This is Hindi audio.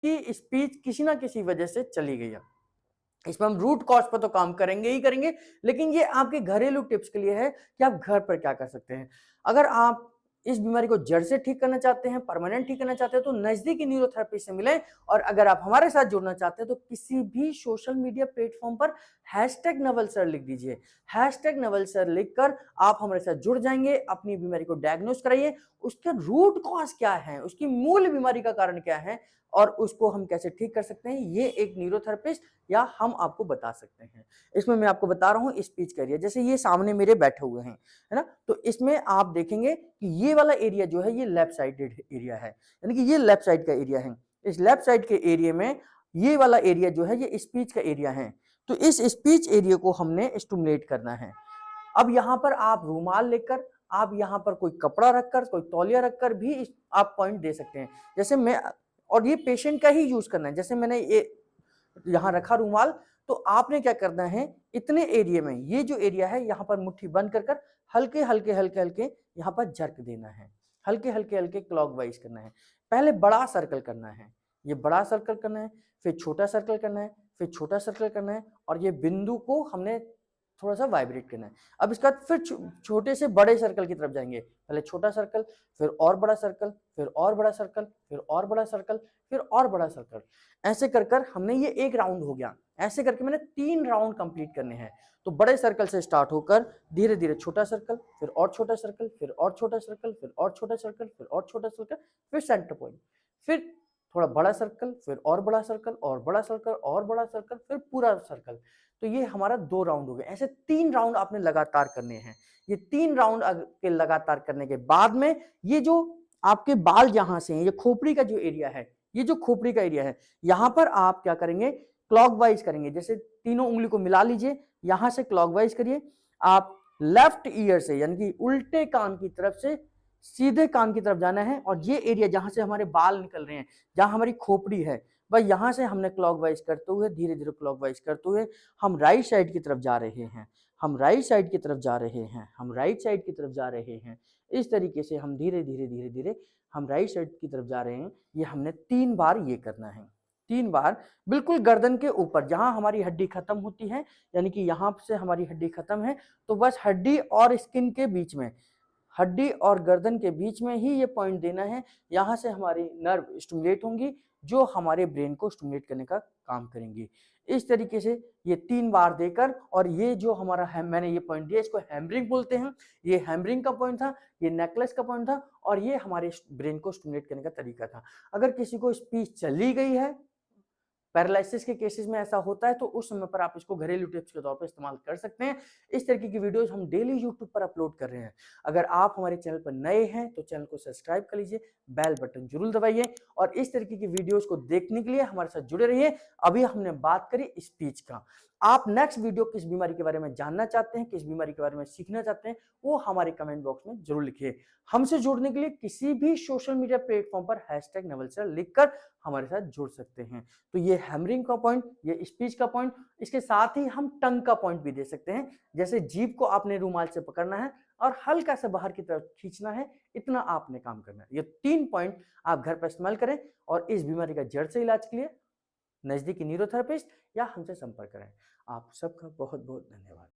कि स्पीच किसी ना किसी वजह से चली गई है। इसमें हम रूट कॉज पर तो काम करेंगे ही करेंगे, लेकिन ये आपके घरेलू टिप्स के लिए है कि आप घर पर क्या कर सकते हैं। अगर आप इस बीमारी को जड़ से ठीक करना चाहते हैं, परमानेंट ठीक करना चाहते हैं, तो नजदीकी न्यूरोथेरेपी से मिलें। और अगर आप हमारे साथ जुड़ना चाहते हैं तो किसी भी सोशल मीडिया प्लेटफॉर्म पर हैशटैग नवल सर लिख दीजिए। हैशटैग नवल सर लिखकर आप हमारे साथ जुड़ जाएंगे। अपनी बीमारी को डायग्नोस कराइए, उसके रूट कॉज क्या है, उसकी मूल बीमारी का कारण क्या है और उसको हम कैसे ठीक कर सकते हैं, ये एक न्यूरोथेरेपिस्ट या हम आपको बता सकते हैं। इसमें मैं आपको बता रहा हूँ स्पीच का एरिया, जैसे ये सामने मेरे बैठे हुए हैं, है ना? तो इसमें आप देखेंगे कि ये वाला एरिया जो है ये लेफ्ट साइडेड एरिया है, यानी कि ये लेफ्ट साइड का एरिया है। इस लेफ्ट साइड के एरिया में ये वाला एरिया जो है ये स्पीच का एरिया है। तो इस स्पीच एरिया को हमने स्टिमुलेट करना है। अब यहाँ पर आप रूमाल लेकर, आप यहाँ पर कोई कपड़ा रखकर, कोई तौलिया रखकर भी आप पॉइंट दे सकते हैं। जैसे मैं, और ये पेशेंट का ही यूज करना है। जैसे मैंने ये यहाँ रखा रूमाल, तो आपने क्या करना है, इतने एरिया में ये जो एरिया है यहाँ पर मुट्ठी बंद कर कर हल्के हल्के हल्के हल्के यहाँ पर झरक देना है। हल्के हल्के हल्के क्लॉकवाइज करना है। पहले बड़ा सर्कल करना है, ये बड़ा सर्कल करना है, फिर छोटा सर्कल करना है, फिर छोटा सर्कल करना है, और ये बिंदु को हमने थोड़ा सा वाइब्रेट करना है। अब इसके बाद फिर छोटे से बड़े सर्कल की तरफ जाएंगे। पहले छोटा सर्कल, फिर और बड़ा सर्कल, फिर और बड़ा सर्कल, फिर और बड़ा सर्कल, फिर और बड़ा सर्कल। ऐसे कर कर हमने ये एक राउंड हो गया। ऐसे करके मैंने 3 राउंड कंप्लीट करने हैं। तो बड़े सर्कल से स्टार्ट होकर धीरे धीरे छोटा सर्कल, फिर और छोटा सर्कल, फिर और छोटा सर्कल, फिर और छोटा सर्कल, फिर और छोटा सर्कल, फिर सेंटर पॉइंट, फिर थोड़ा बड़ा सर्कल, फिर और बड़ा सर्कल, और बड़ा सर्कल, और बड़ा सर्कल, फिर पूरा सर्कल। तो ये हमारा 2 राउंड हो गए। ऐसे 3 राउंड आपने लगातार करने हैं। ये 3 राउंड के लगातार करने के बाद में ये जो आपके बाल यहाँ से हैं, ये खोपड़ी का जो एरिया है, ये जो खोपड़ी का एरिया है, यहाँ पर आप क्या करेंगे, क्लॉकवाइज करेंगे। जैसे तीनों उंगली को मिला लीजिए, यहाँ से क्लॉकवाइज करिए। आप लेफ्ट ईयर से, यानी कि उल्टे कान की तरफ से सीधे कान की तरफ जाना है, और ये एरिया जहां से हमारे बाल निकल रहे हैं, जहां हमारी खोपड़ी है, बस यहां से हमने क्लॉकवाइज करते हुए, धीरे धीरे क्लॉकवाइज करते हुए हम राइट साइड की तरफ जा रहे हैं। हम राइट साइड की तरफ जा रहे हैं। हम राइट साइड की तरफ जा रहे हैं। इस तरीके से हम धीरे धीरे धीरे धीरे हम राइट साइड की तरफ जा रहे हैं। ये हमने 3 बार ये करना है। 3 बार बिल्कुल गर्दन के ऊपर, जहां हमारी हड्डी खत्म होती है, यानी कि यहां से हमारी हड्डी खत्म है, तो बस हड्डी और स्किन के बीच में, हड्डी और गर्दन के बीच में ही ये पॉइंट देना है। यहाँ से हमारी नर्व स्टिमुलेट होंगी, जो हमारे ब्रेन को स्टिमुलेट करने का काम करेंगी। इस तरीके से ये 3 बार देकर, और ये जो हमारा है, मैंने ये पॉइंट दिया, इसको हैमरिंग बोलते हैं। ये हैमरिंग का पॉइंट था, ये नेकलेस का पॉइंट था, और ये हमारे ब्रेन को स्टिमुलेट करने का तरीका था। अगर किसी को स्पीच चली गई है, पैरालिसिस के केसेस में ऐसा होता है, तो उस समय पर आप इसको घरेलू टिप्स के तौर पर इस्तेमाल कर सकते हैं। इस तरीके की वीडियोस हम डेली यूट्यूब पर अपलोड कर रहे हैं। अगर आप हमारे चैनल पर नए हैं तो चैनल को सब्सक्राइब कर लीजिए, बेल बटन जरूर दबाइए, और इस तरीके की वीडियोस को देखने के लिए हमारे साथ जुड़े रहिए। अभी हमने बात करी स्पीच का। आप नेक्स्ट वीडियो किस बीमारी के बारे में जानना चाहते हैं, किस बीमारी के बारे में सीखना चाहते हैं, वो हमारे कमेंट बॉक्स में जरूर लिखिए। हमसे जुड़ने के लिए किसी भी सोशल मीडिया प्लेटफॉर्म पर हैशटैग नवल सर लिखकर हमारे साथ जुड़ सकते हैं। तो ये हैमरिंग का पॉइंट, ये स्पीच का पॉइंट, इसके साथ ही हम टंग का पॉइंट भी दे सकते हैं। जैसे जीभ को आपने रूमाल से पकड़ना है और हल्का सा बाहर की तरफ खींचना है, इतना आपने काम करना है। ये 3 पॉइंट आप घर पर इस्तेमाल करें, और इस बीमारी का जड़ से इलाज के लिए नजदीकी न्यूरोथेरेपिस्ट या हमसे संपर्क करें। आप सबका बहुत बहुत धन्यवाद।